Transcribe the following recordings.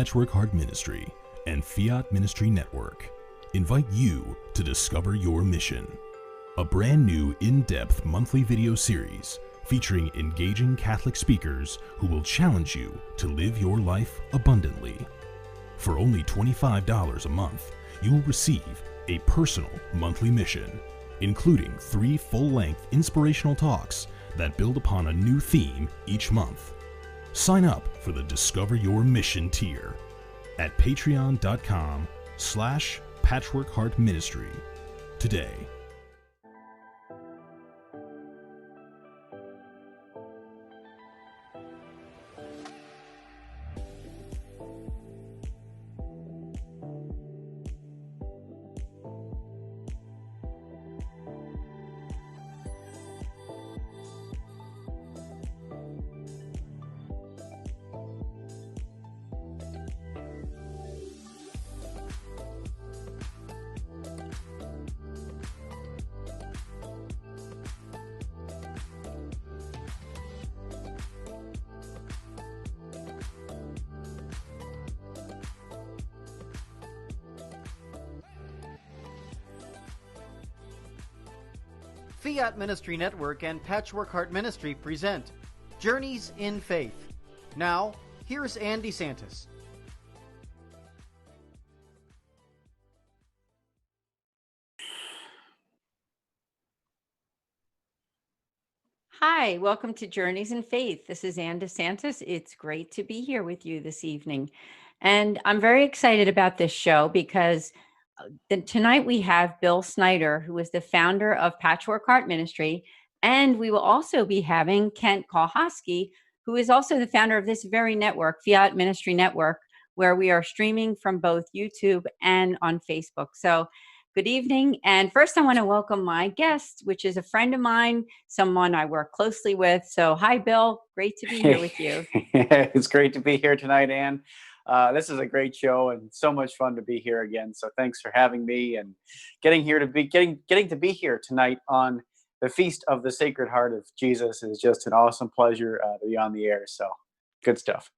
Patchwork Heart Ministry and Fiat Ministry Network invite you to discover your mission. A brand new in-depth monthly video series featuring engaging Catholic speakers who will challenge you to live your life abundantly. For only $25 a month, you will receive a personal monthly mission, including 3 full-length inspirational talks that build upon a new theme each month. Sign up for the Discover Your Mission tier at patreon.com/patchworkheartministry today. Fiat Ministry Network and Patchwork Heart Ministry present Journeys in Faith. Now, here's DeSantis. Hi, welcome to Journeys in Faith. This is DeSantis. It's great to be here with you this evening. And I'm very excited about this show because tonight we have Bill Snyder, who is the founder of Patchwork Heart Ministry. And we will also be having Kent Kuholski, who is also the founder of this very network, Fiat Ministry Network, where we are streaming from both YouTube and on Facebook. So good evening. And first, I want to welcome my guest, which is a friend of mine, someone I work closely with. So hi, Bill. Great to be here with you. It's great to be here tonight, Ann. This is a great show and so much fun to be here again. So thanks for having me and getting to be here tonight on the Feast of the Sacred Heart of Jesus is just an awesome pleasure to be on the air. So good stuff.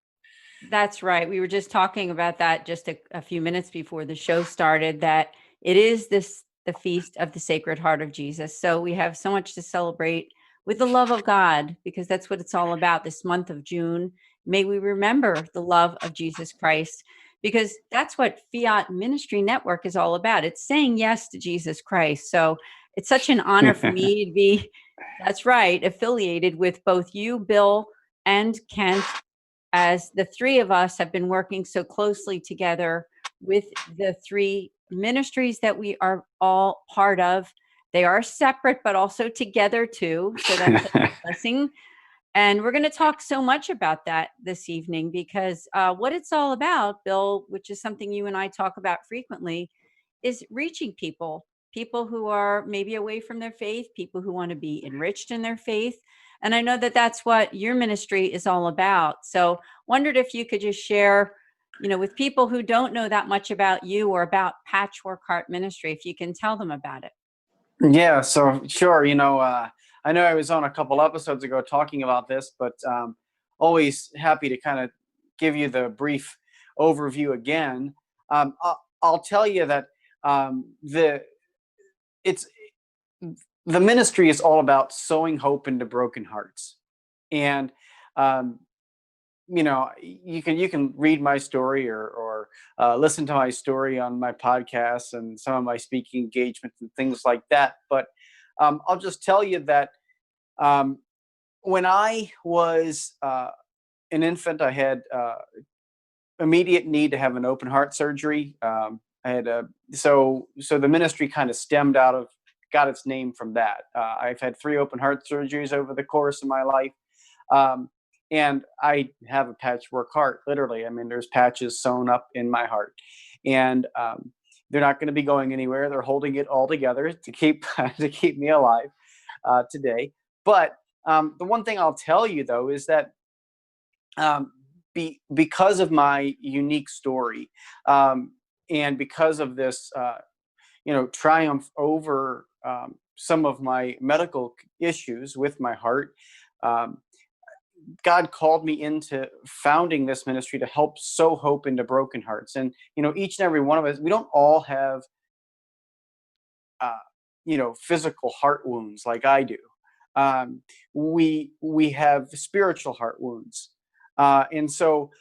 That's right. We were just talking about that just a few minutes before the show started, that it is the Feast of the Sacred Heart of Jesus. So we have so much to celebrate with the love of God, because that's what it's all about this month of June. May we remember the love of Jesus Christ, because that's what Fiat Ministry Network is all about. It's saying yes to Jesus Christ. So it's such an honor for me to be, that's right, affiliated with both you, Bill, and Kent, as the three of us have been working so closely together with the 3 ministries that we are all part of. They are separate, but also together too. So that's a blessing. And we're going to talk so much about that this evening, because what it's all about, Bill, which is something you and I talk about frequently, is reaching people who are maybe away from their faith, people who want to be enriched in their faith. And I know that that's what your ministry is all about. So wondered if you could just share, with people who don't know that much about you or about Patchwork Heart Ministry, if you can tell them about it. Yeah, so sure. I know I was on a couple episodes ago talking about this, but always happy to kind of give you the brief overview again. I'll tell you that the ministry is all about sowing hope into broken hearts, and you can read my story or listen to my story on my podcasts and some of my speaking engagements and things like that. But I'll just tell you that when I was an infant, I had immediate need to have an open heart surgery. I had so the ministry kind of got its name from that. I've had 3 open heart surgeries over the course of my life. And I have a patchwork heart, literally. I mean, there's patches sewn up in my heart, and they're not going to be going anywhere. They're holding it all together to keep me alive today. But the one thing I'll tell you, though, is that because of my unique story, and because of this, triumph over some of my medical issues with my heart, God called me into founding this ministry to help sow hope into broken hearts. And, each and every one of us, we don't all have, physical heart wounds like I do. We have spiritual heart wounds. And so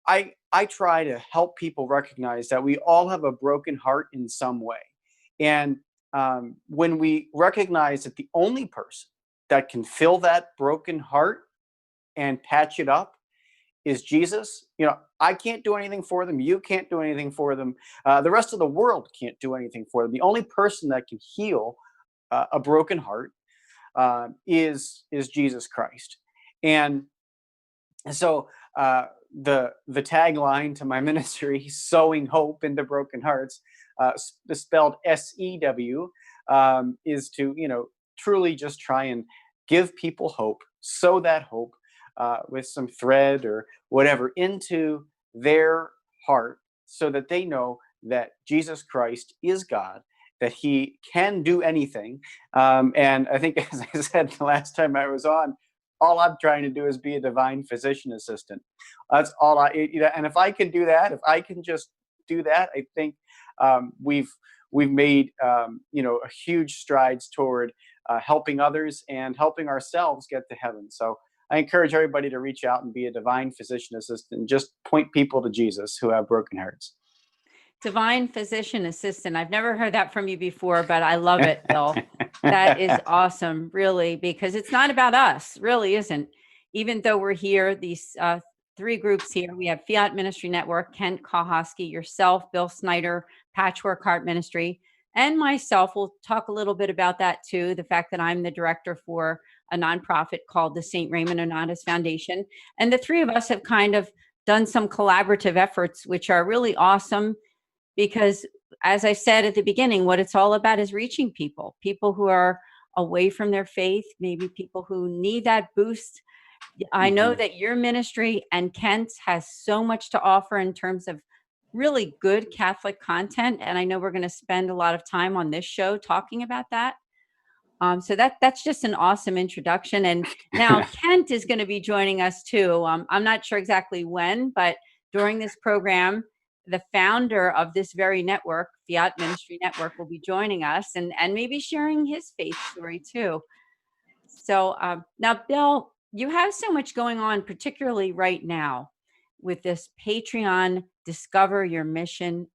I try to help people recognize that we all have a broken heart in some way. And when we recognize that the only person that can fill that broken heart and patch it up is Jesus, I can't do anything for them. You can't do anything for them. The rest of the world can't do anything for them. The only person that can heal a broken heart is Jesus Christ. And so the tagline to my ministry, sowing hope into broken hearts, spelled SEW, is to truly just try and give people hope, sow that hope with some thread or whatever into their heart, so that they know that Jesus Christ is God, that he can do anything. And I think, as I said the last time I was on, all I'm trying to do is be a divine physician assistant. That's all and if I can do that, if I can just do that, I think we've made a huge strides toward helping others and helping ourselves get to heaven. So I encourage everybody to reach out and be a divine physician assistant and just point people to Jesus who have broken hearts. Divine physician assistant. I've never heard that from you before, but I love it, Bill. That is awesome, really, because it's not about us, really isn't. Even though we're here, these three groups here, we have Fiat Ministry Network, Kent Kuholski, yourself, Bill Snyder, Patchwork Heart Ministry, and myself. We'll talk a little bit about that too, the fact that I'm the director for a nonprofit called the St. Raymond Onotis Foundation. And the three of us have kind of done some collaborative efforts, which are really awesome. Because, as I said at the beginning, what it's all about is reaching people who are away from their faith, maybe people who need that boost. I know that your ministry and Kent's has so much to offer in terms of really good Catholic content. And I know we're going to spend a lot of time on this show talking about that. So that's just an awesome introduction. And now Kent is going to be joining us too. I'm not sure exactly when, but during this program, the founder of this very network, Fiat Ministry Network, will be joining us and maybe sharing his faith story too. So now, Bill, you have so much going on, particularly right now with this Patreon Discover Your Mission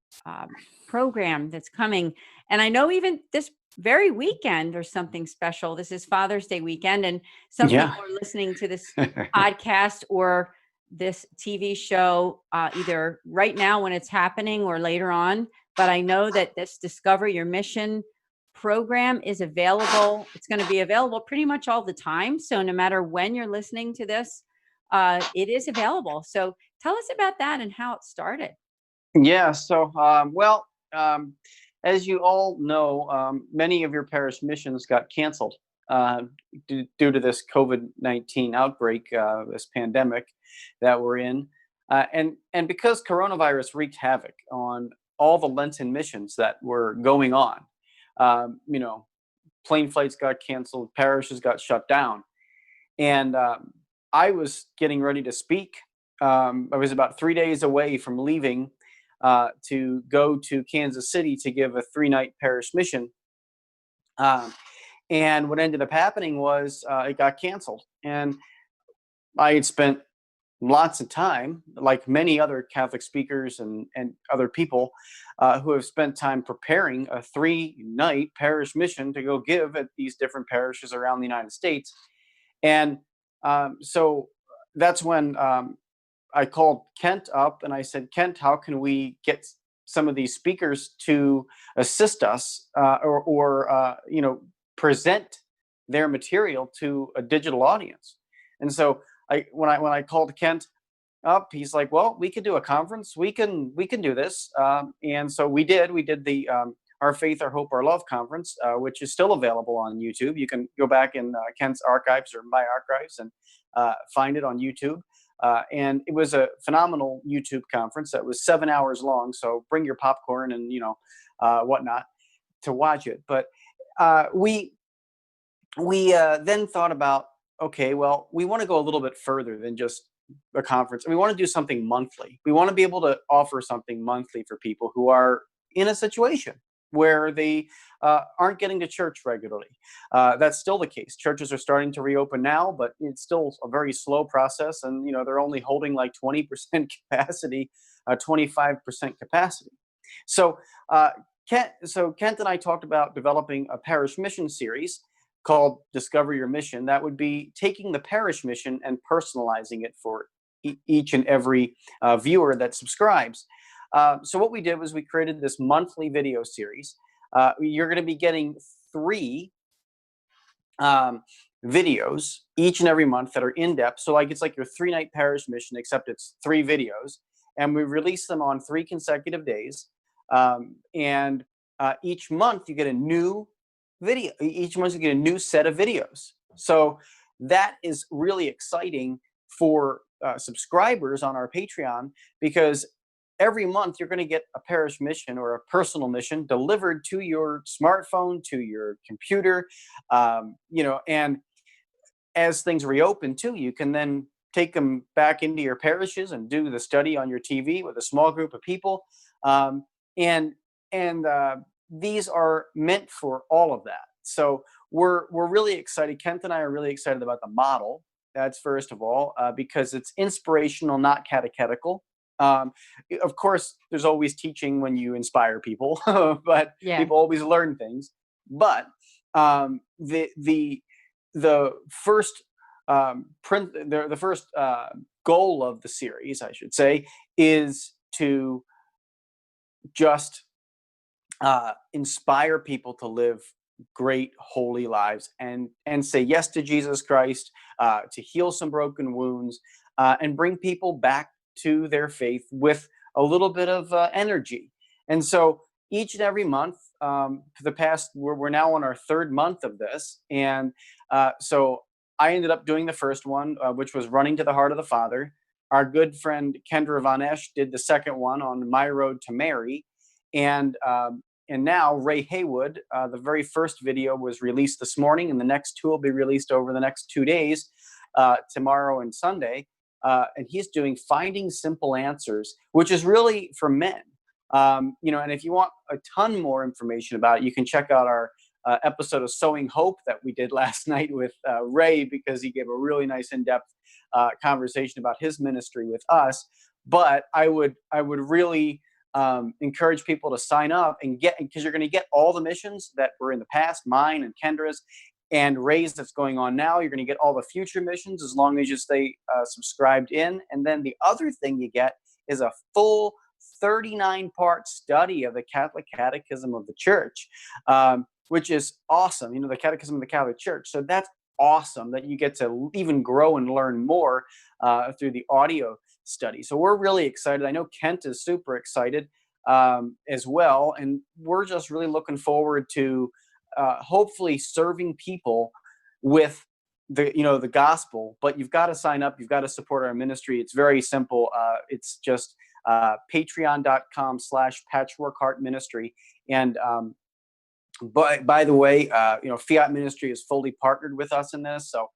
program that's coming. And I know even this very weekend there's something special. This is Father's Day weekend, and some people are listening to this podcast or this TV show either right now when it's happening or later on. But I know that this Discover Your Mission program is available. It's going to be available pretty much all the time. So no matter when you're listening to this, it is available. So tell us about that and how it started. Yeah. So, as you all know, many of your parish missions got canceled due to this COVID-19 outbreak, this pandemic that we're in. And because coronavirus wreaked havoc on all the Lenten missions that were going on, plane flights got canceled, parishes got shut down. And I was getting ready to speak. I was about 3 days away from leaving to go to Kansas City to give a 3-night parish mission. And what ended up happening was it got canceled. And I had spent lots of time, like many other Catholic speakers and other people who have spent time preparing a 3-night parish mission to go give at these different parishes around the United States. And so that's when I called Kent up and I said, Kent, how can we get some of these speakers to assist us or present their material to a digital audience? And so when I called Kent up, he's like, well, we could do a conference. We can do this. And so we did the Our Faith, Our Hope, Our Love conference, which is still available on YouTube. You can go back in Kent's archives or my archives and find it on YouTube. And it was a phenomenal YouTube conference that was 7 hours long. So bring your popcorn and, whatnot to watch it. But we then thought about okay, well, we want to go a little bit further than just a conference. We want to do something monthly. We want to be able to offer something monthly for people who are in a situation where they aren't getting to church regularly. That's still the case. Churches are starting to reopen now, but it's still a very slow process. And, they're only holding like 20% capacity, 25% capacity. So, Kent and I talked about developing a parish mission series called Discover Your Mission. That would be taking the parish mission and personalizing it for each and every viewer that subscribes. So what we did was we created this monthly video series. You're going to be getting 3 videos each and every month that are in depth. So it's like your 3-night parish mission, except it's 3 videos, and we release them on 3 consecutive days. And each month you get a new video. Each month you get a new set of videos. So that is really exciting for subscribers on our Patreon, because every month you're going to get a parish mission or a personal mission delivered to your smartphone, to your computer, and as things reopen too, you can then take them back into your parishes and do the study on your TV with a small group of people. And these are meant for all of that. So we're really excited. Kent and I are really excited about the model. That's first of all, because it's inspirational, not catechetical. Of course, there's always teaching when you inspire people, but people always learn things. But the first the first goal of the series, I should say, is to just inspire people to live great holy lives and say yes to Jesus Christ, to heal some broken wounds, and bring people back to their faith with a little bit of energy. And so each and every month, for the past, we're now on our 3rd month of this, and so I ended up doing the first one, which was Running to the Heart of the Father. Our good friend Kendra Von Esch did the second one on My Road to Mary. And now Ray Haywood, the very first video was released this morning, and the next 2 will be released over the next 2 days, tomorrow and Sunday. And he's doing Finding Simple Answers, which is really for men. And if you want a ton more information about it, you can check out our episode of Sowing Hope that we did last night with Ray, because he gave a really nice in-depth conversation about his ministry with us. But I would really encourage people to sign up and because you're going to get all the missions that were in the past, mine and Kendra's, and Ray's that's going on now. You're going to get all the future missions as long as you stay subscribed in. And then the other thing you get is a full 39-part study of the Catholic Catechism of the Church, which is awesome. The Catechism of the Catholic Church. So that's awesome that you get to even grow and learn more through the audio study. So we're really excited. I know Kent is super excited as well. And we're just really looking forward to hopefully serving people with the gospel. But you've got to sign up. You've got to support our ministry. It's very simple. It's just patreon.com/patchworkheartministry. And by the way, Fiat Ministry is fully partnered with us in this. So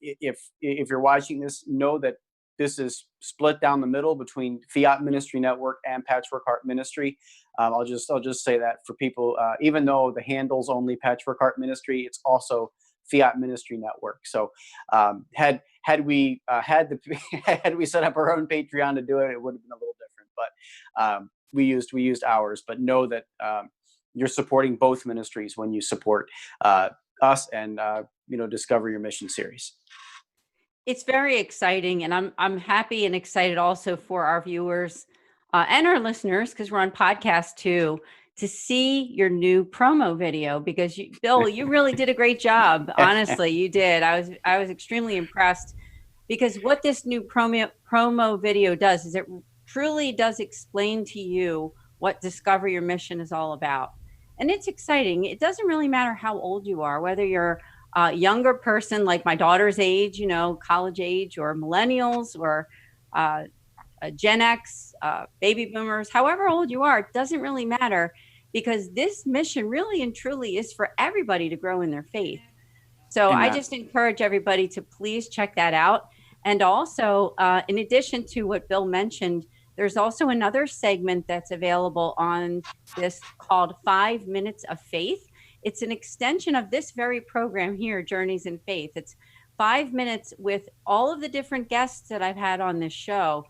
if you're watching this, know that this is split down the middle between Fiat Ministry Network and Patchwork Heart Ministry. I'll just say that for people, even though the handle's only Patchwork Heart Ministry, it's also Fiat Ministry Network. So had we set up our own Patreon to do it, it would have been a little different. But we used ours. But know that you're supporting both ministries when you support us and Discover Your Mission series. It's very exciting, and I'm happy and excited also for our viewers and our listeners, because we're on podcast too, to see your new promo video, because Bill, you really did a great job. Honestly, you did. I was extremely impressed, because what this new promo video does is it truly does explain to you what Discover Your Mission is all about. And it's exciting. It doesn't really matter how old you are, whether you're a younger person like my daughter's age, college age, or millennials, or Gen X, baby boomers, however old you are, it doesn't really matter, because this mission really and truly is for everybody to grow in their faith. So I Amen. just encourage everybody to please check that out. And also, in addition to what Bill mentioned, there's also another segment that's available on this called 5 Minutes of Faith. It's an extension of this very program here, Journeys in Faith. It's 5 minutes with all of the different guests that I've had on this show.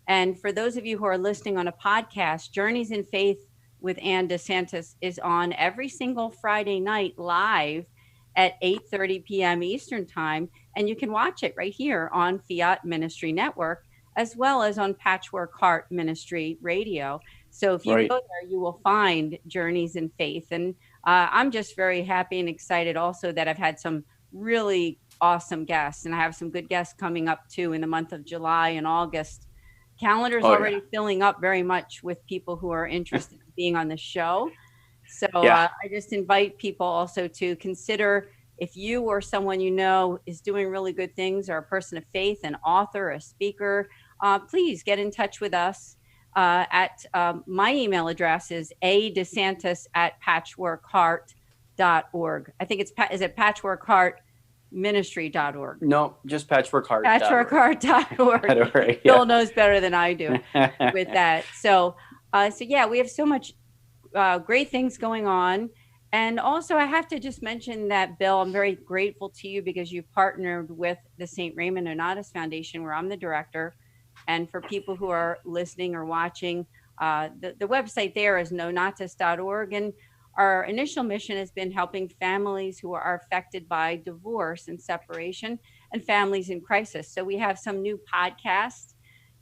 And for those of you who are listening on a podcast, Journeys in Faith with Ann DeSantis is on every single Friday night live at 8:30 p.m. Eastern Time. And you can watch it right here on Fiat Ministry Network, as well as on Patchwork Heart Ministry Radio. So if you Right. go there, you will find Journeys in Faith. And I'm just very happy and excited also that I've had some really awesome guests. And I have some good guests coming up too in the month of July and August. Calendar's already filling up very much with people who are interested in being on the show. So I just invite people also to consider, if you or someone you know is doing really good things, or a person of faith, an author, a speaker, please get in touch with us at my email address is adesantis@patchworkheart.org. I think is it patchworkheartministry.org? No, just patchworkheart. Patchworkheart.org. Right, Bill knows better than I do with that. So yeah, we have so much great things going on. And also, I have to just mention that, Bill, I'm very grateful to you because you partnered with the St. Raymond Donatus Foundation, where I'm the director. And for people who are listening or watching, the website there is nonatus.org. And our initial mission has been helping families who are affected by divorce and separation, and families in crisis. So we have some new podcasts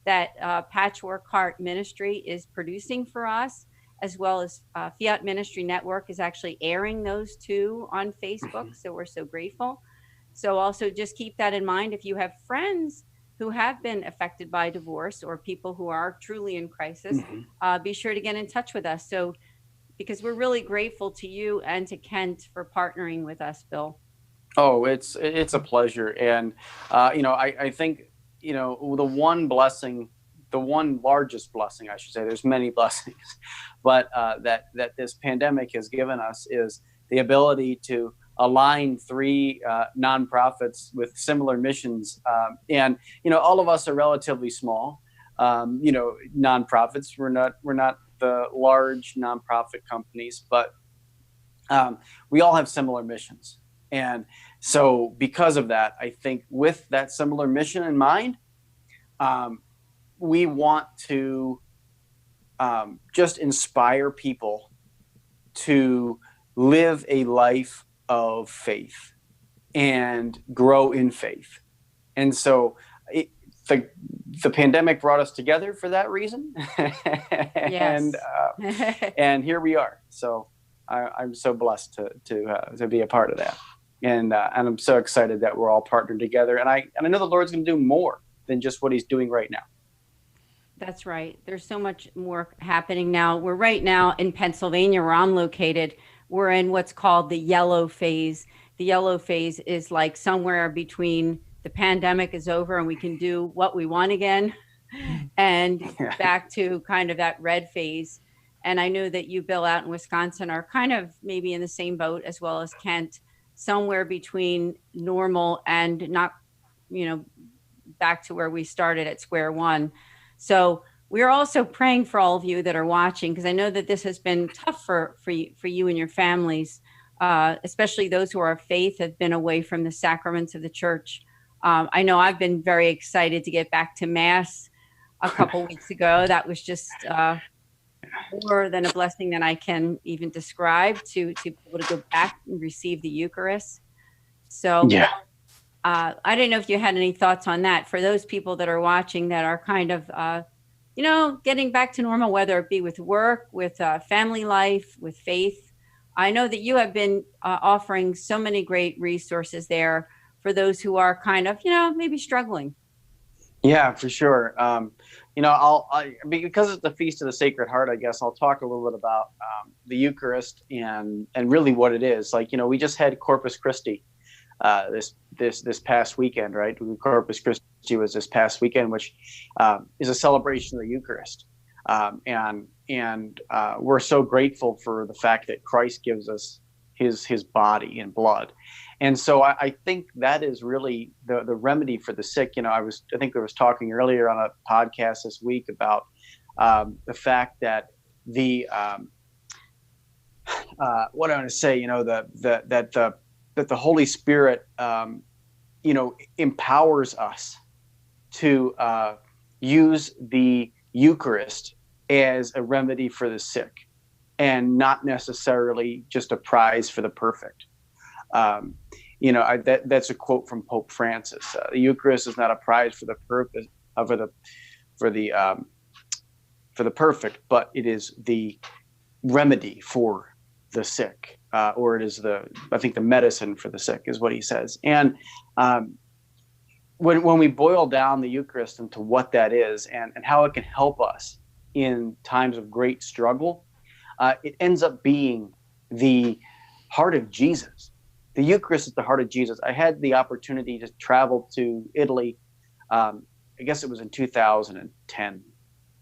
that Patchwork Heart Ministry is producing for us, as well as Fiat Ministry Network is actually airing those two on Facebook. So we're so grateful. So also just keep that in mind. If you have friends who have been affected by divorce, or people who are truly in crisis, be sure to get in touch with us. So, because we're really grateful to you and to Kent for partnering with us, Bill. Oh, it's a pleasure. And, I think, the one largest blessing, I should say, there's many blessings, but that this pandemic has given us is the ability to align three nonprofits with similar missions. And, all of us are relatively small, nonprofits. We're not the large nonprofit companies, but we all have similar missions. And so because of that, I think with that similar mission in mind, we want to just inspire people to live a life of faith and grow in faith. And so the pandemic brought us together for that reason. Yes. and here we are. So I'm so blessed to be a part of that. And I'm so excited that we're all partnered together. And I know the Lord's going to do more than just what he's doing right now. That's right. There's so much more happening now. We're right now in Pennsylvania, where I'm located. We're in what's called the yellow phase. The yellow phase is like somewhere between the pandemic is over and we can do what we want again, and back to kind of that red phase. And I know that you, Bill, out in Wisconsin are kind of maybe in the same boat, as well as Kent, somewhere between normal and not, back to where we started at square one. So we're also praying for all of you that are watching, because I know that this has been tough for you and your families, especially those who are of faith, have been away from the sacraments of the church. I know I've been very excited to get back to Mass a couple weeks ago. That was just more than a blessing than I can even describe, to be able to go back and receive the Eucharist. So I didn't know if you had any thoughts on that for those people that are watching that are kind of, getting back to normal, whether it be with work, with family life, with faith. I know that you have been offering so many great resources there for those who are kind of, maybe struggling. Yeah, for sure. Because it's the Feast of the Sacred Heart, I guess I'll talk a little bit about the Eucharist and really what it is. Like, we just had Corpus Christi this past weekend, right? Corpus Christi was this past weekend, which is a celebration of the Eucharist. And we're so grateful for the fact that Christ gives us his body and blood. And so I think that is really the remedy for the sick. I think I was talking earlier on a podcast this week about the fact that what I want to say, that the Holy Spirit, empowers us to use the Eucharist as a remedy for the sick, and not necessarily just a prize for the perfect. That's a quote from Pope Francis. The Eucharist is not a prize for the purpose for the perfect, but it is the remedy for the sick, or it is the medicine for the sick, is what he says. And when we boil down the Eucharist into what that is and how it can help us in times of great struggle, it ends up being the heart of Jesus. The Eucharist is the heart of Jesus. I had the opportunity to travel to Italy. I guess it was in 2010.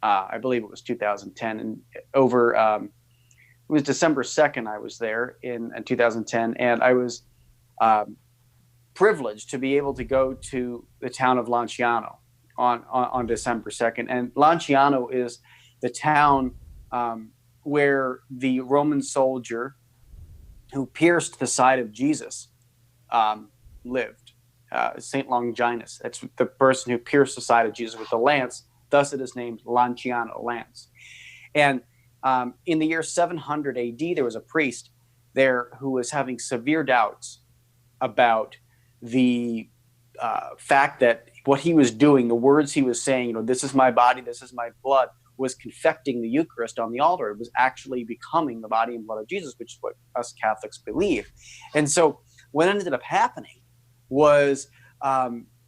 I believe it was 2010, and over. It was December 2nd. I was there in 2010, and I was privileged to be able to go to the town of Lanciano on December 2nd. And Lanciano is the town where the Roman soldier who pierced the side of Jesus lived. Saint Longinus. That's the person who pierced the side of Jesus with the lance. Thus, it is named Lanciano, lance. And in the year 700 AD, there was a priest there who was having severe doubts about the fact that what he was doing, the words he was saying, this is my body, this is my blood, was confecting the Eucharist on the altar. It was actually becoming the body and blood of Jesus, which is what us Catholics believe. And so what ended up happening was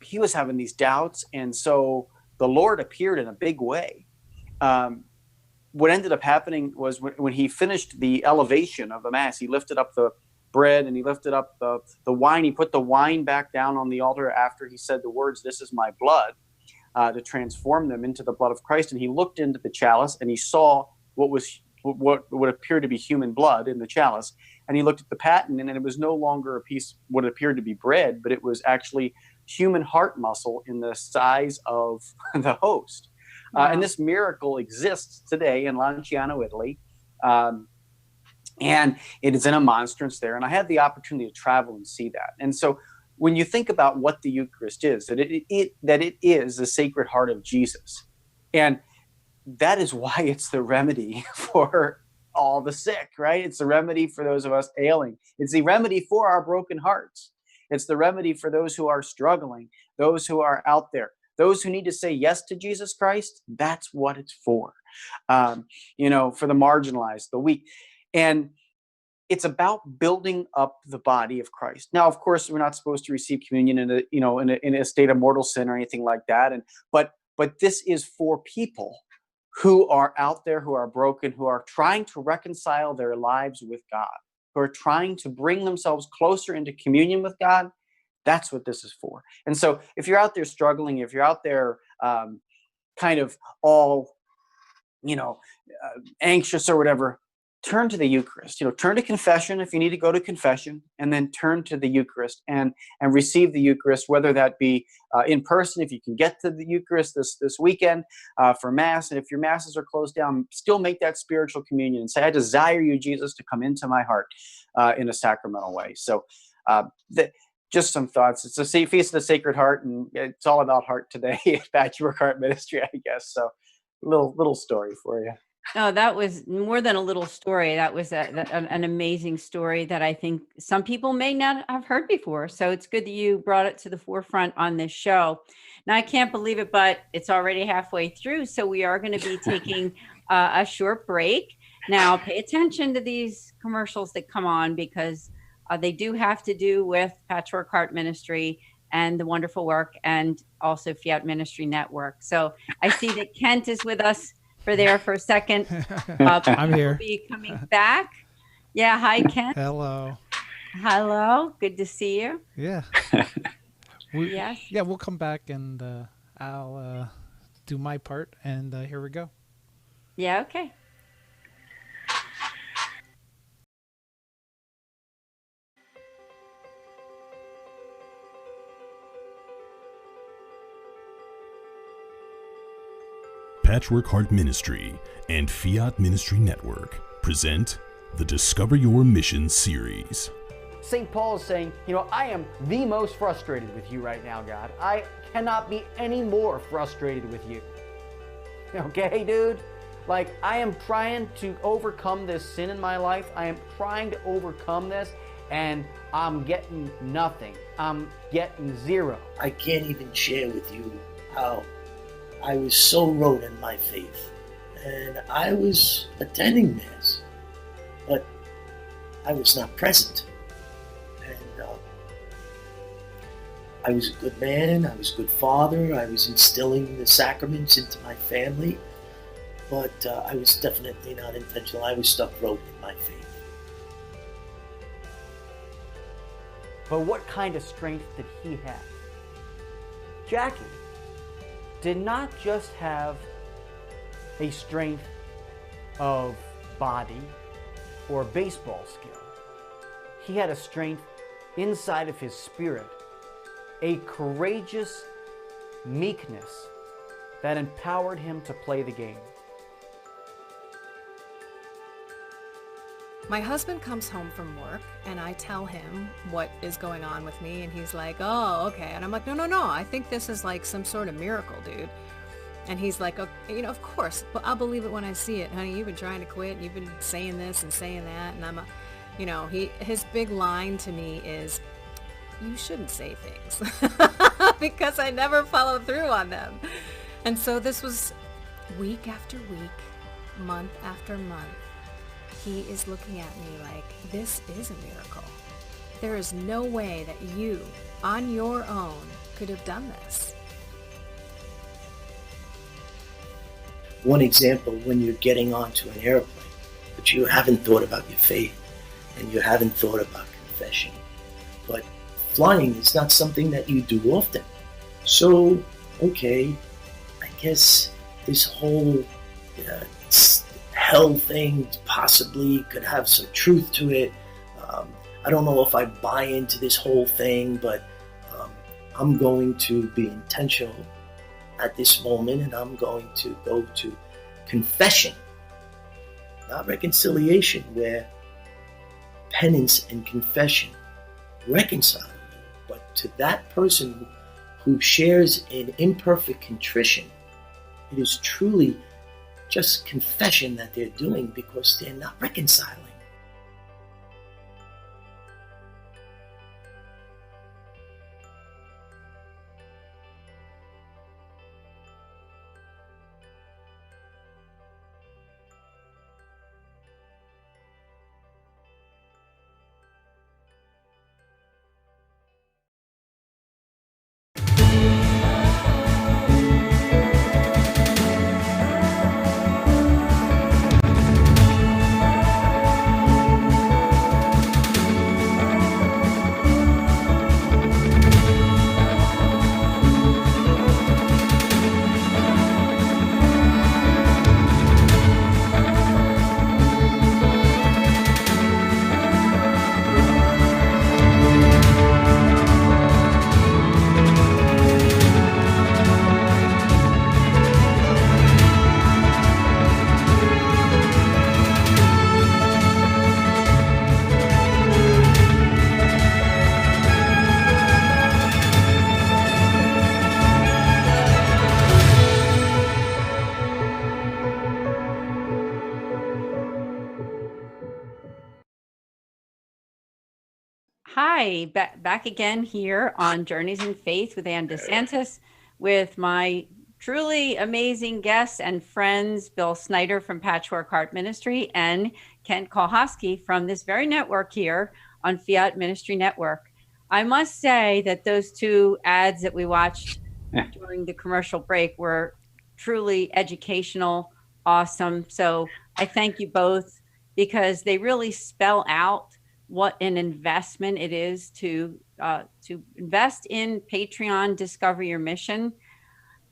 he was having these doubts, and so the Lord appeared in a big way. What ended up happening was when he finished the elevation of the Mass, he lifted up the bread and he lifted up the wine. He put the wine back down on the altar after he said the words, "This is my blood," to transform them into the blood of Christ. And he looked into the chalice and he saw what would appear to be human blood in the chalice. And he looked at the paten, and it was no longer a piece what appeared to be bread, but it was actually human heart muscle in the size of the host. Wow. And this miracle exists today in Lanciano, Italy. And it is in a monstrance there. And I had the opportunity to travel and see that. And so when you think about what the Eucharist is, that it is the Sacred Heart of Jesus. And that is why it's the remedy for all the sick, right? It's the remedy for those of us ailing. It's the remedy for our broken hearts. It's the remedy for those who are struggling, those who are out there, those who need to say yes to Jesus Christ. That's what it's for, for the marginalized, the weak. And it's about building up the body of Christ. Now, of course, we're not supposed to receive communion in a state of mortal sin or anything like that. But this is for people who are out there, who are broken, who are trying to reconcile their lives with God, who are trying to bring themselves closer into communion with God. That's what this is for. And so if you're out there struggling, if you're out there kind of all, anxious or whatever, turn to the Eucharist. Turn to confession if you need to go to confession, and then turn to the Eucharist and receive the Eucharist, whether that be in person, if you can get to the Eucharist this weekend for Mass. And if your Masses are closed down, still make that spiritual communion and say, "I desire you, Jesus, to come into my heart in a sacramental way." So just some thoughts. It's a Feast of the Sacred Heart, and it's all about heart today at Patchwork Heart Ministry, I guess. So little story for you. Oh, that was more than a little story. That was an amazing story that I think some people may not have heard before. So it's good that you brought it to the forefront on this show. Now, I can't believe it, but it's already halfway through. So we are going to be taking a short break. Now, pay attention to these commercials that come on, because they do have to do with Patchwork Heart Ministry and the wonderful work, and also Fiat Ministry Network. So I see that Kent is with us for a second. I'm here. Be coming back. Yeah. Hi, Kent. Hello. Good to see you. Yeah. Yes. Yeah, we'll come back and I'll do my part, and here we go. Yeah. Okay. Patchwork Heart Ministry and Fiat Ministry Network present the Discover Your Mission series. St. Paul is saying, I am the most frustrated with you right now, God. I cannot be any more frustrated with you. Okay, dude? Like, I am trying to overcome this sin in my life. I am trying to overcome this, and I'm getting nothing. I'm getting zero. I can't even share with you how I was so wrote in my faith. And I was attending Mass, but I was not present. And I was a good man, I was a good father, I was instilling the sacraments into my family, but I was definitely not intentional. I was stuck wrote in my faith. But what kind of strength did he have? Jackie did not just have a strength of body or baseball skill. He had a strength inside of his spirit, a courageous meekness that empowered him to play the game. My husband comes home from work and I tell him what is going on with me and he's like, oh, okay. And I'm like, no, I think this is like some sort of miracle, dude. And he's like, oh, of course, but I'll believe it when I see it. Honey, you've been trying to quit. You've been saying this and saying that. And his big line to me is, you shouldn't say things because I never follow through on them. And so this was week after week, month after month. He is looking at me like, this is a miracle. There is no way that you, on your own, could have done this. One example, when you're getting onto an airplane, but you haven't thought about your faith, and you haven't thought about confession. But flying is not something that you do often. So, okay, I guess this whole hell thing possibly could have some truth to it. I don't know if I buy into this whole thing, but I'm going to be intentional at this moment, and I'm going to go to confession, not reconciliation, where penance and confession reconcile you, but to that person who shares in imperfect contrition, it is truly just confession that they're doing because they're not reconciling. Hi, back again here on Journeys in Faith with DeSantis, with my truly amazing guests and friends, Bill Snyder from Patchwork Heart Ministry and Kent Kuholski from this very network here on Fiat Ministry Network. I must say that those two ads that we watched during the commercial break were truly educational, awesome. So I thank you both because they really spell out what an investment it is to invest in Patreon, Discover Your Mission.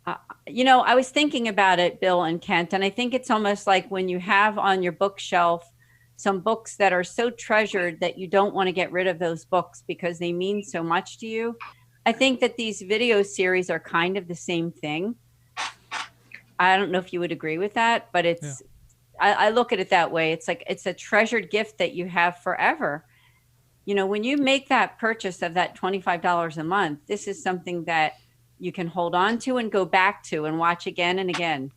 I was thinking about it, Bill and Kent, and I think it's almost like when you have on your bookshelf some books that are so treasured that you don't want to get rid of those books because they mean so much to you. I think that these video series are kind of the same thing. I don't know if you would agree with that, but it's, I look at it that way. It's like, it's a treasured gift that you have forever. You know, when you make that purchase of that $25 a month, this is something that you can hold on to and go back to and watch again and again.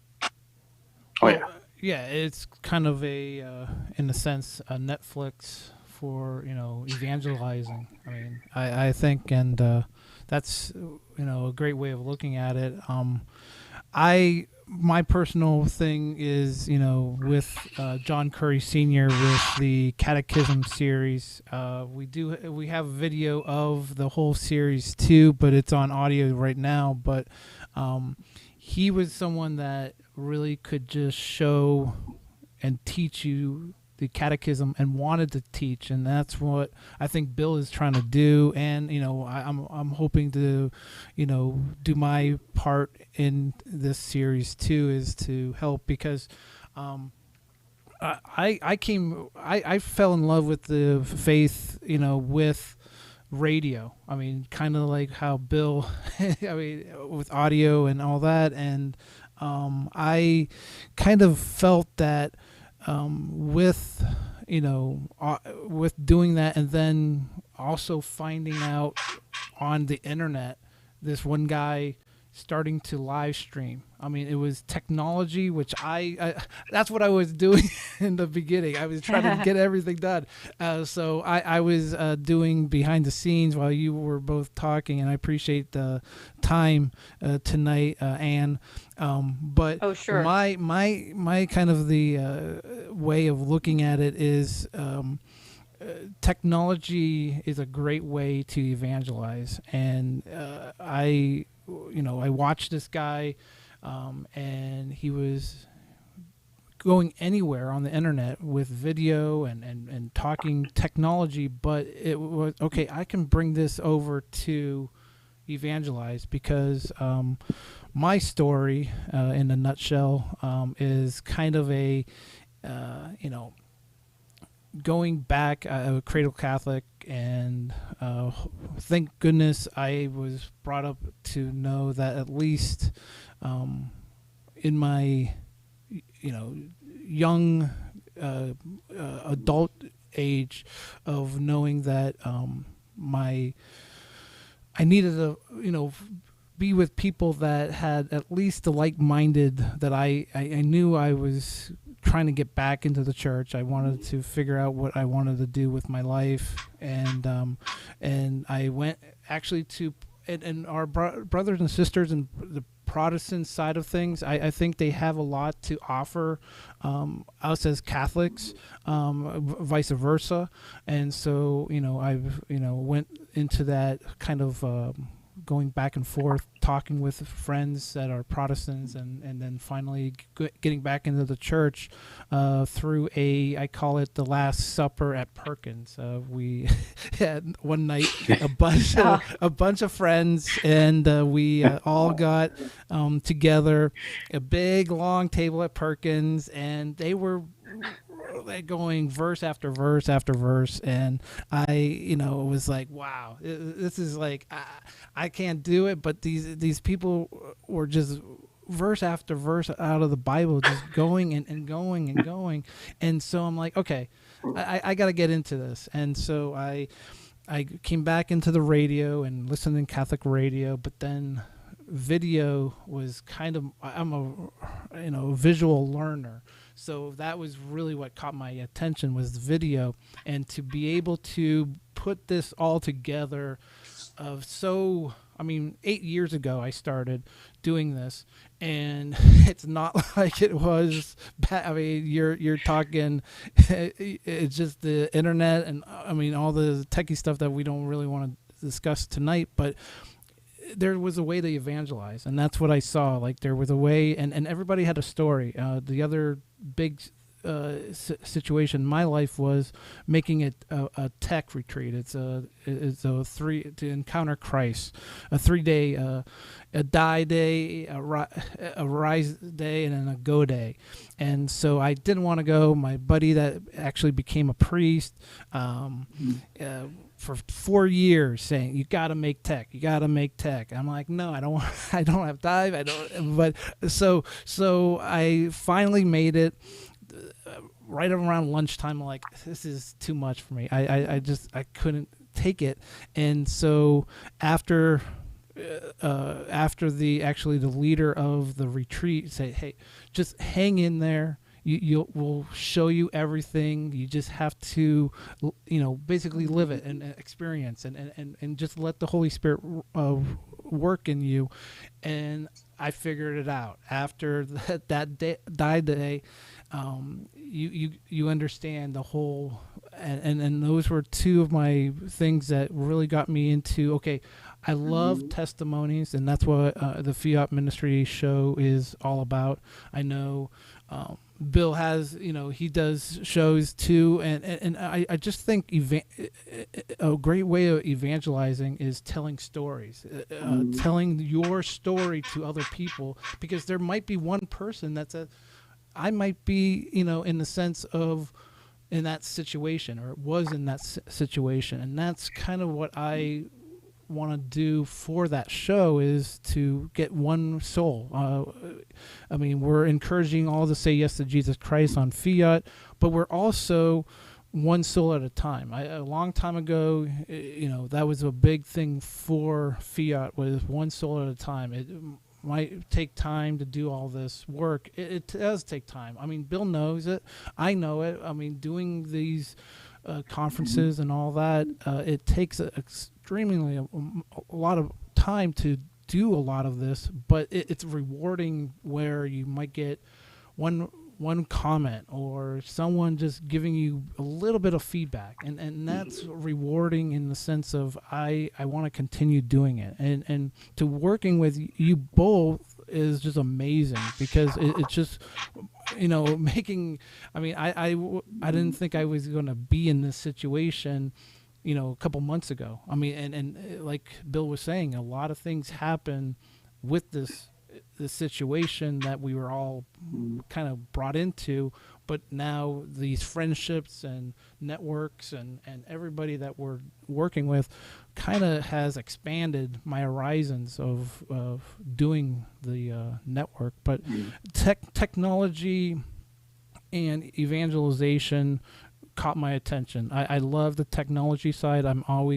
Oh, yeah. Yeah, it's kind of in a sense, a Netflix for, evangelizing. I mean, I think, and that's, a great way of looking at it. My personal thing is, with John Curry Sr. with the Catechism series. We have video of the whole series too, but it's on audio right now. But he was someone that really could just show and teach you the catechism and wanted to teach, and that's what I think Bill is trying to do. And I'm hoping to do my part in this series too, is to help, because I fell in love with the faith with radio. I mean, kind of like how Bill with audio and all that. And I kind of felt that with doing that, and then also finding out on the internet, this one guy starting to live stream. I mean, it was technology, which I that's what I was doing in the beginning. I was trying to get everything done. So I was doing behind the scenes while you were both talking, and I appreciate the time tonight, Anne. But oh, sure. My kind of the way of looking at it is technology is a great way to evangelize. And I watched this guy, and he was going anywhere on the internet with video and talking technology, but it was, okay, I can bring this over to evangelize, because my story, in a nutshell, is kind of a, going back, a cradle Catholic, and thank goodness I was brought up to know that at least in my young adult age of knowing that I needed to be with people that had at least the like-minded, that I knew I was trying to get back into the church. I wanted to figure out what I wanted to do with my life, and I went actually to and our brothers and sisters in the Protestant side of things. I think they have a lot to offer us as Catholics, vice versa, and so I've went into that kind of going back and forth, talking with friends that are Protestants, and then finally getting back into the church through I call it the Last Supper at Perkins. We had one night a bunch of friends, and we all got together, a big long table at Perkins, and they were going verse after verse after verse, and I was like, wow, this is like, I can't do it, but these people were just verse after verse out of the Bible, just going and going and going. And so I'm like, okay, I got to get into this. And so I came back into the radio and listening to Catholic radio, but then video was kind of, I'm a visual learner. So that was really what caught my attention, was the video, and to be able to put this all together. 8 years ago I started doing this, and it's not like it was bad. I mean, you're talking, it's just the internet, and all the techie stuff that we don't really want to discuss tonight, but there was a way to evangelize, and that's what I saw. Like, there was a way, and everybody had a story. The other big situation in my life was making it a tech retreat. It's a to encounter Christ, a 3-day, a die day, a rise day, and then a go day. And so I didn't want to go. My buddy that actually became a priest, for 4 years saying, you got to make tech. You got to make tech. I'm like, no, I don't want, I don't have time. I don't, but so I finally made it right around lunchtime. I'm like, this is too much for me. I couldn't take it. And so after the leader of the retreat said, hey, just hang in there. We'll show you everything. You just have to, basically live it and experience and just let the Holy Spirit work in you. And I figured it out after that day. You understand the whole, and those were two of my things that really got me into, okay, I love testimonies, and that's what the Fiat Ministry show is all about. I know Bill has, he does shows too, and I just think a great way of evangelizing is telling stories, telling your story to other people, because there might be one person I might be, in the sense of in that situation, or was in that situation, and that's kind of what I want to do for that show, is to get one soul. I mean, we're encouraging all to say yes to Jesus Christ on Fiat, but we're also one soul at a time. A long time ago, that was a big thing for Fiat, was one soul at a time. It might take time to do all this work. It does take time. I mean, Bill knows it. I know it. I mean, doing these conferences and all that, it takes extremely a lot of time to do a lot of this, but it's rewarding where you might get one comment or someone just giving you a little bit of feedback, and that's rewarding in the sense of I want to continue doing it, and to working with you both is just amazing, because it's just making, I mean, I didn't think I was going to be in this situation a couple months ago. I mean, and like Bill was saying, a lot of things happen with this situation that we were all kind of brought into, but now these friendships and networks and everybody that we're working with kind of has expanded my horizons of doing the network. But technology and evangelization caught my attention. I love the technology side. I'll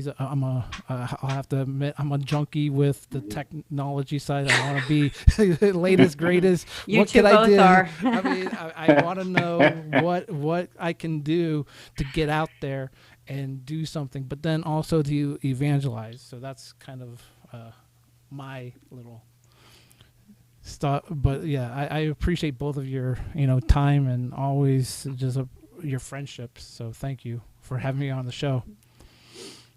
have to admit, I'm a junkie with the technology side. I want to be the latest, greatest. You what two can both I do? are. I mean, I want to know what I can do to get out there and do something, but then also to evangelize. So that's kind of my little stuff. But yeah, I appreciate both of your time, and always just your friendships. So thank you for having me on the show.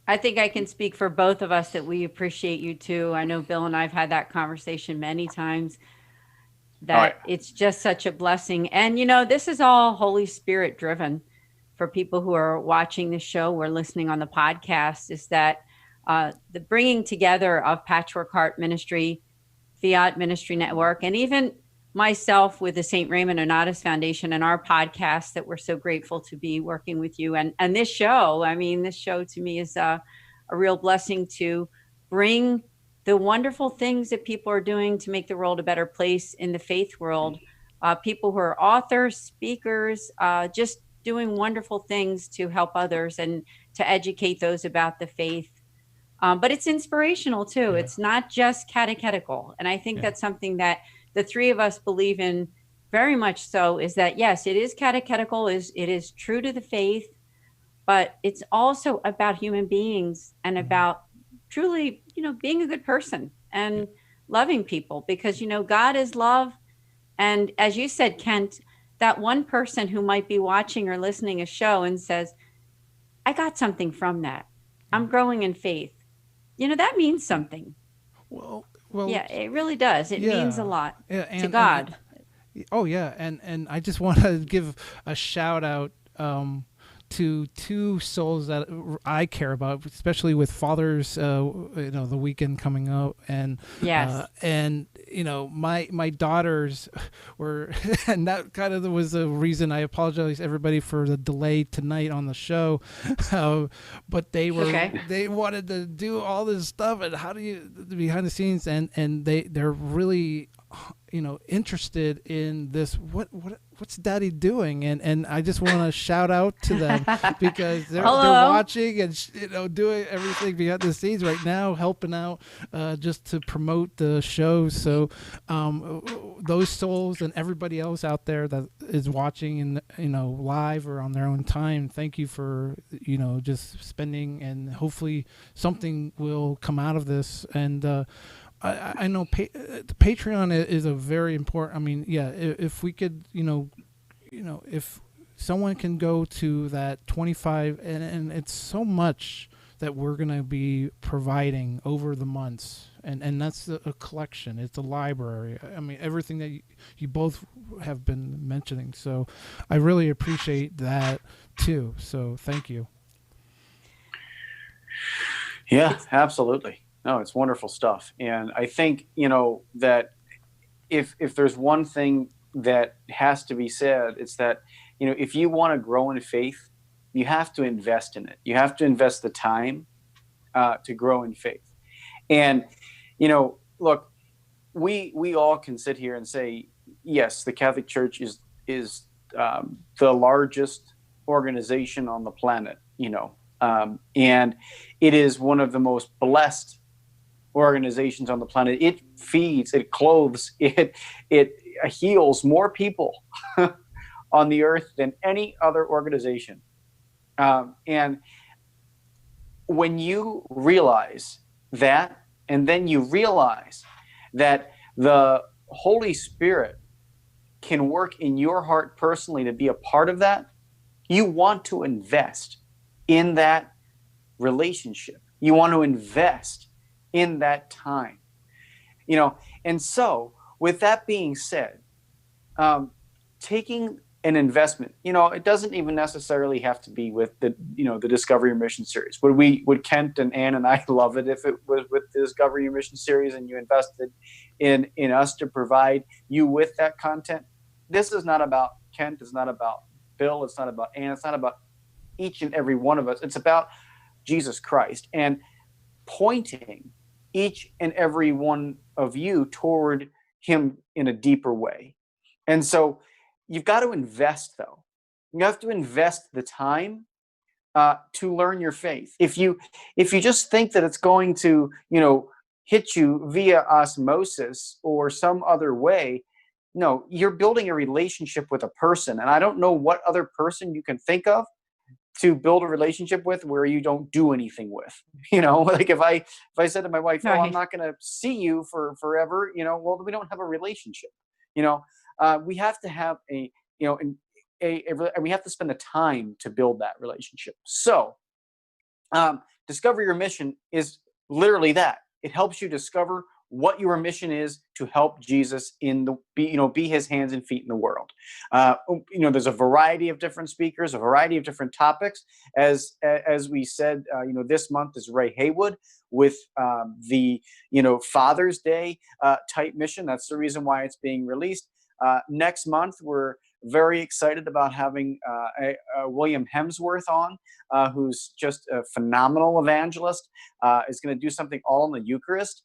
I think I can speak for both of us that we appreciate you too. I know Bill and I've had that conversation many times, that it's just such a blessing. And this is all Holy Spirit driven. For people who are watching the show or listening on the podcast, is that the bringing together of Patchwork Heart Ministry, Fiat Ministry Network, and even myself with the St. Raymond Onatus Foundation and our podcast, that we're so grateful to be working with you. And this show, I mean, this show to me is a real blessing to bring the wonderful things that people are doing to make the world a better place in the faith world. People who are authors, speakers, just doing wonderful things to help others and to educate those about the faith. But it's inspirational too. Yeah. It's not just catechetical. And I think that's something that the three of us believe in very much so, is that, yes, it is catechetical, it is true to the faith, but it's also about human beings and about truly, being a good person and loving people, because, God is love. And as you said, Kent, that one person who might be watching or listening a show and says, I got something from that. I'm growing in faith. That means something. Well, yeah, it really does. It means a lot to God. And I just want to give a shout out to two souls that I care about, especially with Father's, the weekend coming up, and yes, and my daughters were, and that kind of was the reason. I apologize everybody for the delay tonight on the show, but they wanted to do all this stuff, and how do you behind the scenes, and they're really interested in this. What's Daddy doing? And I just want to shout out to them because they're watching and doing everything behind the scenes right now, helping out just to promote the show. So those souls and everybody else out there that is watching and live or on their own time, thank you for just spending, and hopefully something will come out of this. And I know the Patreon is a very important. I mean, yeah, if we could, if someone can go to that 25, and it's so much that we're going to be providing over the months, and that's a collection. It's a library. I mean, everything that you both have been mentioning. So I really appreciate that too. So thank you. Yeah, absolutely. No, it's wonderful stuff. And I think, that if there's one thing that has to be said, it's that, if you want to grow in faith, you have to invest in it. You have to invest the time to grow in faith. And, look, we all can sit here and say, yes, the Catholic Church is the largest organization on the planet, and it is one of the most blessed organizations on the planet. It feeds, it clothes, it heals more people on the earth than any other organization. And when you realize that, and then you realize that the Holy Spirit can work in your heart personally to be a part of that, you want to invest in that relationship. You want to invest in that time, and so with that being said, taking an investment, it doesn't even necessarily have to be with the Discover Your Mission series. Would Kent and Ann and I love it if it was with the Discover Your Mission series and you invested in us to provide you with that content. This is not about Kent. It's not about Bill. It's not about Ann. It's not about each and every one of us. It's about Jesus Christ and pointing each and every one of you toward him in a deeper way. And so you've got to invest, though. You have to invest the time to learn your faith. If you just think that it's going to, hit you via osmosis or some other way, no, you're building a relationship with a person. And I don't know what other person you can think of to build a relationship with where you don't do anything with, like if I said to my wife, oh, I'm not going to see you for forever, well, we don't have a relationship. We have to have we have to spend the time to build that relationship. So Discover Your Mission is literally that. It helps you discover what your mission is to help Jesus be his hands and feet in the world. There's a variety of different speakers, a variety of different topics. As we said, this month is Ray Haywood with the Father's Day type mission. That's the reason why it's being released. Next month, we're very excited about having William Hemsworth on, who's just a phenomenal evangelist, is going to do something all in the Eucharist.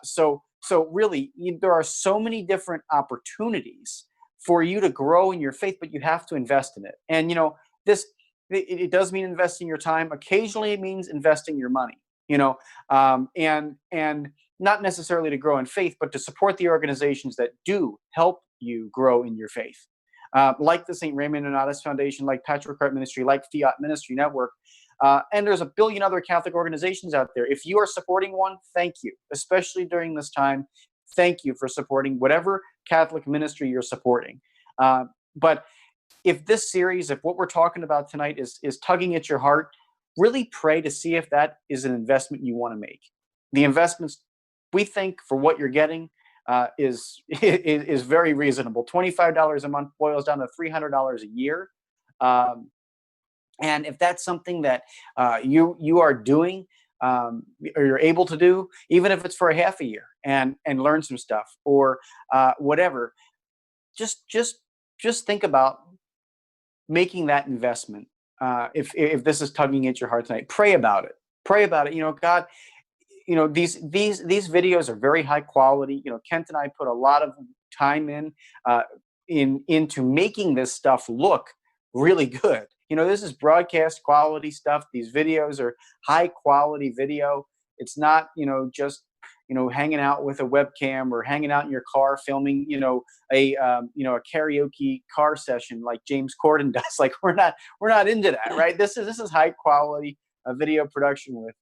So really, there are so many different opportunities for you to grow in your faith, but you have to invest in it. And, it does mean investing your time. Occasionally it means investing your money, and not necessarily to grow in faith, but to support the organizations that do help you grow in your faith. Like the St. Raymond Nonatus Foundation, like Patrick Heart Ministry, like Fiat Ministry Network. And there's a billion other Catholic organizations out there. If you are supporting one, thank you, especially during this time. Thank you for supporting whatever Catholic ministry you're supporting. But if this series, if what we're talking about tonight is tugging at your heart, really pray to see if that is an investment you want to make. The investments, we think, for what you're getting is very reasonable. $25 a month boils down to $300 a year. And if that's something that you are doing or you're able to do, even if it's for a half a year, and learn some stuff, or whatever. Just think about making that investment. If this is tugging at your heart tonight, pray about it. Pray about it. God, these videos are very high quality. Kent and I put a lot of time into making this stuff look really good. This is broadcast quality stuff. These videos are high quality video. It's not, just, hanging out with a webcam or hanging out in your car filming, a karaoke car session like James Corden does. Like, we're not into that, right? This is high quality video production with,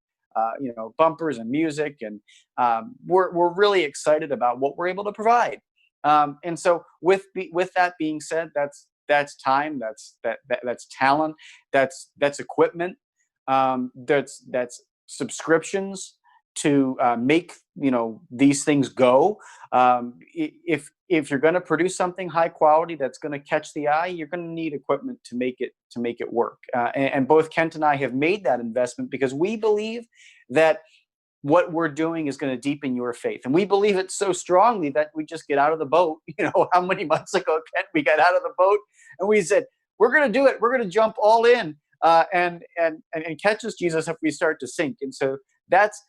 bumpers and music. And we're really excited about what we're able to provide. And so with that being said, that's time, that's talent, that's equipment, that's subscriptions to make these things go. If you're going to produce something high quality that's going to catch the eye, you're going to need equipment to make it work. And both Kent and I have made that investment because we believe that what we're doing is going to deepen your faith. And we believe it so strongly that we just get out of the boat. How many months ago, Kent, we got out of the boat and we said, we're going to do it. We're going to jump all in and catch us, Jesus, if we start to sink. And so that's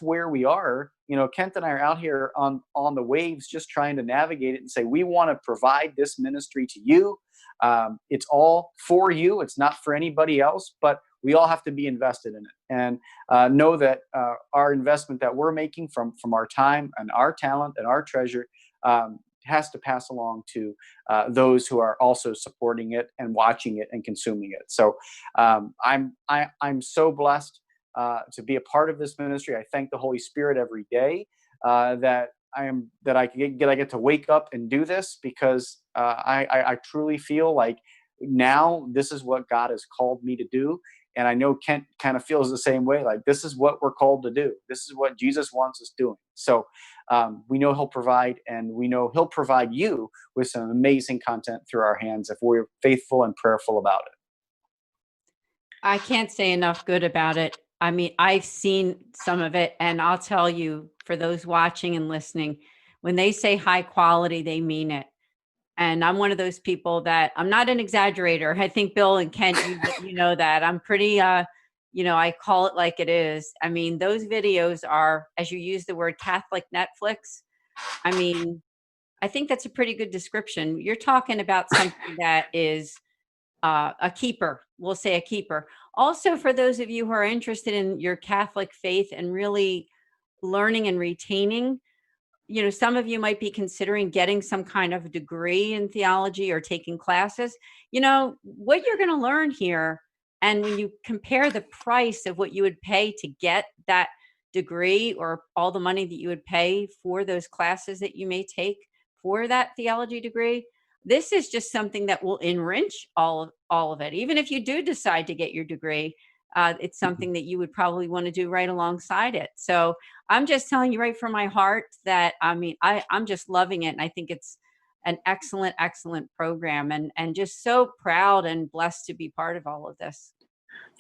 where we are. Kent and I are out here on the waves, just trying to navigate it and say, we want to provide this ministry to you. It's all for you. It's not for anybody else, but we all have to be invested in it, and know that our investment that we're making from our time and our talent and our treasure has to pass along to those who are also supporting it and watching it and consuming it. So I'm so blessed to be a part of this ministry. I thank the Holy Spirit every day that I get to wake up and do this, because I truly feel like now this is what God has called me to do. And I know Kent kind of feels the same way. Like, this is what we're called to do. This is what Jesus wants us doing. So we know he'll provide, and we know he'll provide you with some amazing content through our hands if we're faithful and prayerful about it. I can't say enough good about it. I mean, I've seen some of it, and I'll tell you, for those watching and listening, when they say high quality, they mean it. And I'm one of those people that I'm not an exaggerator. I think Bill and Kent, you know that. I'm pretty, I call it like it is. I mean, those videos are, as you use the word Catholic Netflix, I mean, I think that's a pretty good description. You're talking about something that is a keeper. We'll say a keeper. Also, for those of you who are interested in your Catholic faith and really learning and retaining, some of you might be considering getting some kind of degree in theology or taking classes. What you're going to learn here, and when you compare the price of what you would pay to get that degree, or all the money that you would pay for those classes that you may take for that theology degree, this is just something that will enrich all of it. Even if you do decide to get your degree, it's something that you would probably want to do right alongside it. So I'm just telling you right from my heart that, I'm just loving it. And I think it's an excellent, excellent program, and just so proud and blessed to be part of all of this.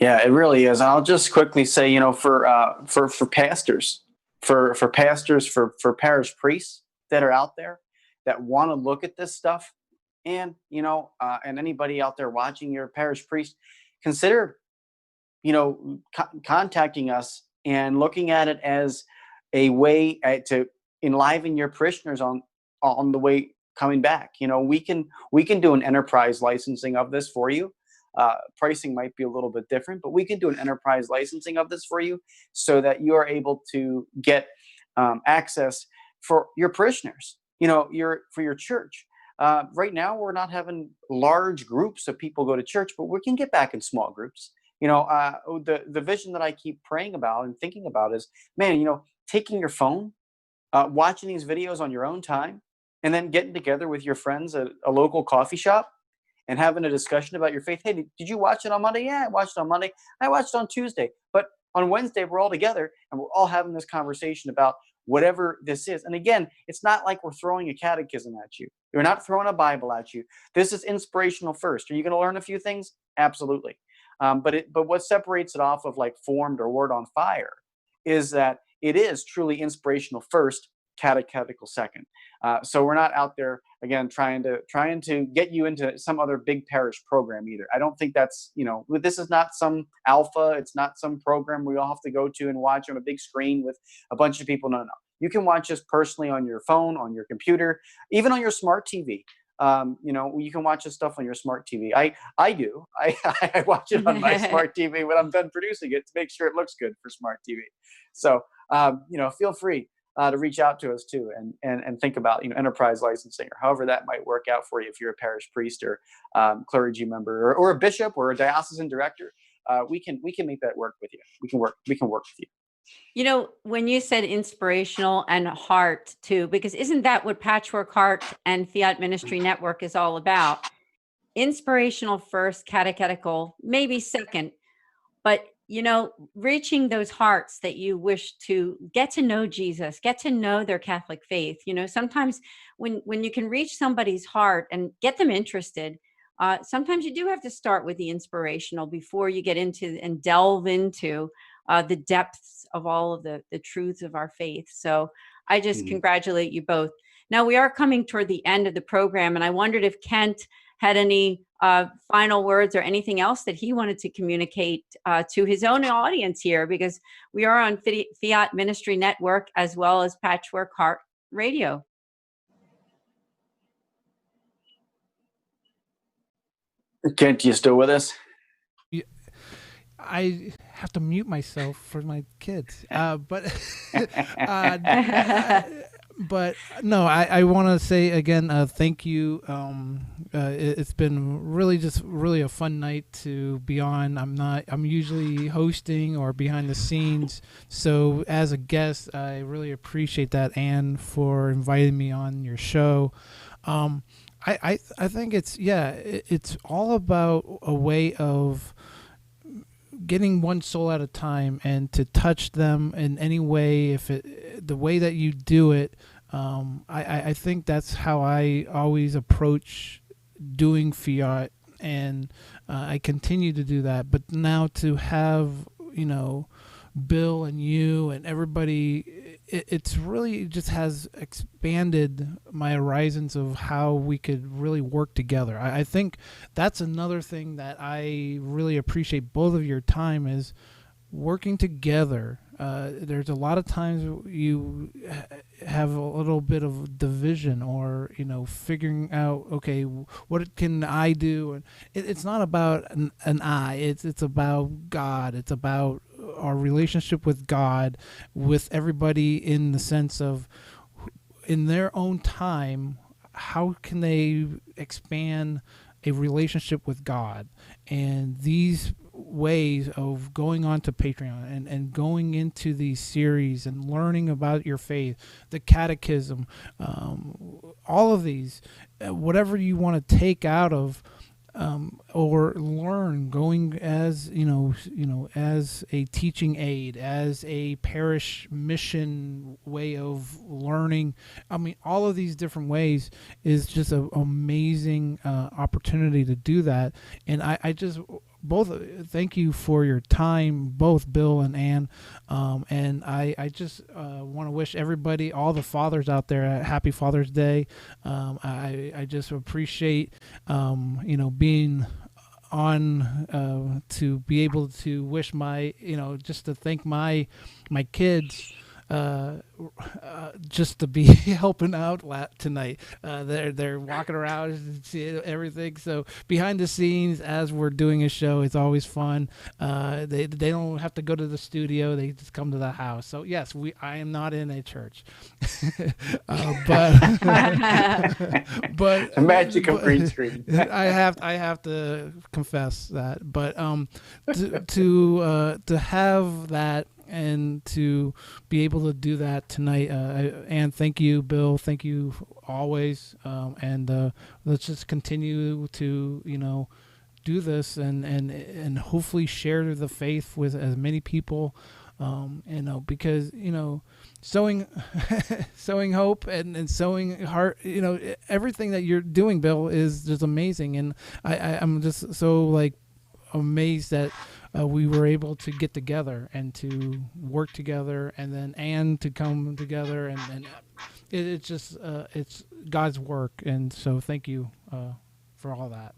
Yeah, it really is. I'll just quickly say, for pastors, for pastors, for parish priests that are out there that want to look at this stuff, and and anybody out there watching, your parish priest, consider contacting us and looking at it as a way to enliven your parishioners on the way coming back. We can do an enterprise licensing of this for you. Pricing might be a little bit different, but we can do an enterprise licensing of this for you, so that you are able to get access for your parishioners, for your church. Right now, we're not having large groups of people go to church, but we can get back in small groups. The vision that I keep praying about and thinking about is, man, taking your phone, watching these videos on your own time, and then getting together with your friends at a local coffee shop and having a discussion about your faith. Hey, did you watch it on Monday? Yeah, I watched it on Monday. I watched it on Tuesday. But on Wednesday, we're all together and we're all having this conversation about whatever this is. And again, it's not like we're throwing a catechism at you. We're not throwing a Bible at you. This is inspirational first. Are you going to learn a few things? Absolutely. But what separates it off of like Formed or Word on Fire is that it is truly inspirational first, catechetical second. So we're not out there again trying to get you into some other big parish program either. I don't think that's, this is not some alpha. It's not some program we all have to go to and watch on a big screen with a bunch of people. No, no. You can watch us personally on your phone, on your computer, even on your smart TV. You can watch this stuff on your smart TV. I do. I watch it on my smart TV when I'm done producing it to make sure it looks good for smart TV. So, feel free to reach out to us too, and think about, enterprise licensing or however that might work out for you if you're a parish priest or clergy member or a bishop or a diocesan director. We can make that work with you. We can work with you. When you said inspirational and heart too, because isn't that what Patchwork Heart and Fiat Ministry Network is all about? Inspirational first, catechetical maybe second, but reaching those hearts that you wish to get to know Jesus, get to know their Catholic faith. Sometimes when you can reach somebody's heart and get them interested, sometimes you do have to start with the inspirational before you get into and delve into the depths of all of the truths of our faith. So I just congratulate you both. Now we are coming toward the end of the program, and I wondered if Kent had any final words or anything else that he wanted to communicate to his own audience here, because we are on Fiat Ministry Network as well as Patchwork Heart Radio. Kent, you still with us? I have to mute myself for my kids, but no, I want to say again, thank you. It's been really a fun night to be on. I'm usually hosting or behind the scenes, so as a guest, I really appreciate that, Anne, for inviting me on your show. I think it's all about a way of getting one soul at a time and to touch them in any way. The way that you do it, I think that's how I always approach doing Fiat, and I continue to do that. But now to have, Bill and you and everybody, it's really just has expanded my horizons of how we could really work together. I think that's another thing that I really appreciate both of your time is working together. There's a lot of times you have a little bit of division or, figuring out, okay, what can I do? And it's not about an I, it's about God. It's about our relationship with God, with everybody, in the sense of in their own time, how can they expand a relationship with God? And these ways of going on to Patreon and going into these series and learning about your faith, the catechism, all of these, whatever you want to take out of or learn, going as as a teaching aid, as a parish mission way of learning. I mean, all of these different ways is just an amazing opportunity to do that. And I just thank you for your time, both Bill and Ann. And I just want to wish everybody, all the fathers out there, a happy Father's Day. I just appreciate, being on to be able to wish my, just to thank my kids. Just to be helping out tonight. They're walking around and seeing everything. So behind the scenes, as we're doing a show, it's always fun. They don't have to go to the studio; they just come to the house. So yes, I am not in a church, but a magic of green screen. I have to confess that, but to have that. And to be able to do that tonight, and thank you, Bill. Thank you always. And let's just continue to, do this and hopefully share the faith with as many people. Because sowing hope and sowing heart. Everything that you're doing, Bill, is just amazing, and I'm just so amazed that we were able to get together and to work together, and then Anne to come together, and it's just it's God's work, and so thank you for all that.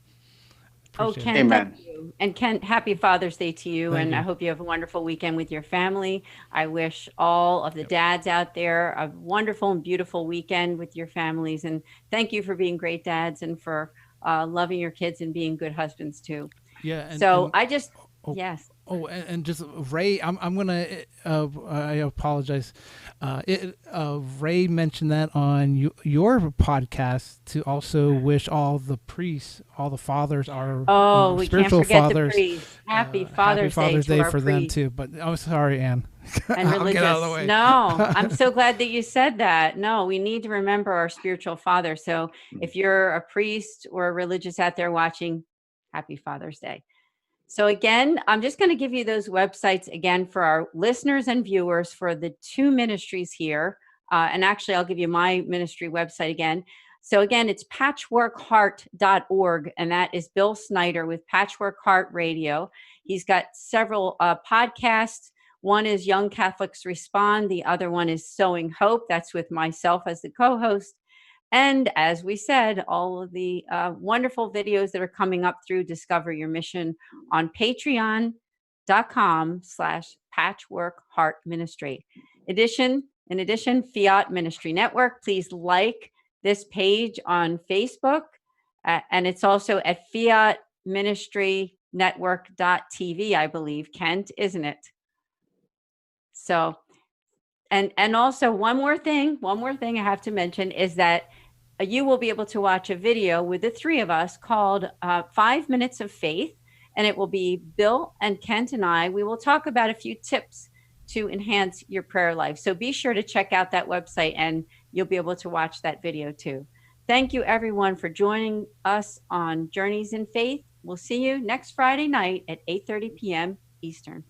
Appreciate Ken, it. Amen. thank you. And Ken, happy Father's Day to you. Thank And you. I hope you have a wonderful weekend with your family. I wish all of the dads out there a wonderful and beautiful weekend with your families. And thank you for being great dads and for loving your kids and being good husbands too. Yeah. So I just, oh, yes. Oh, and just Ray, I'm gonna. I apologize. Ray mentioned that on your podcast to also wish all the priests, all the fathers, our We can't spiritual forget fathers, the priests. Happy Father's Day to our for them priests. too. But I'm sorry, Anne. And I'll religious. get out of the way. No, I'm so glad that you said that. No, we need to remember our spiritual father. So if you're a priest or a religious out there watching, happy Father's Day. So again, I'm just going to give you those websites again for our listeners and viewers for the two ministries here. And actually, I'll give you my ministry website again. So again, it's patchworkheart.org, and that is Bill Snyder with Patchwork Heart Radio. He's got several podcasts. One is Young Catholics Respond. The other one is Sowing Hope. That's with myself as the co-host. And as we said, all of the wonderful videos that are coming up through Discover Your Mission on patreon.com/patchworkheartministry. In addition, Fiat Ministry Network, please like this page on Facebook. And it's also at fiatministrynetwork.tv, I believe, Kent, isn't it? So, and also one more thing I have to mention is that you will be able to watch a video with the three of us called 5 Minutes of Faith. And it will be Bill and Kent and I. We will talk about a few tips to enhance your prayer life. So be sure to check out that website and you'll be able to watch that video too. Thank you everyone for joining us on Journeys in Faith. We'll see you next Friday night at 8:30 p.m. Eastern.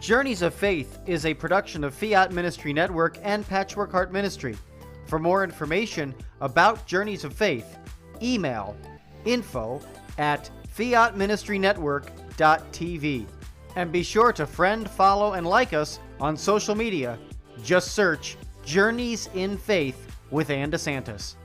Journeys of Faith is a production of Fiat Ministry Network and Patchwork Heart Ministry. For more information about Journeys of Faith, email info@fiatministrynetwork.tv. And be sure to friend, follow, and like us on social media. Just search Journeys in Faith with Ann DeSantis.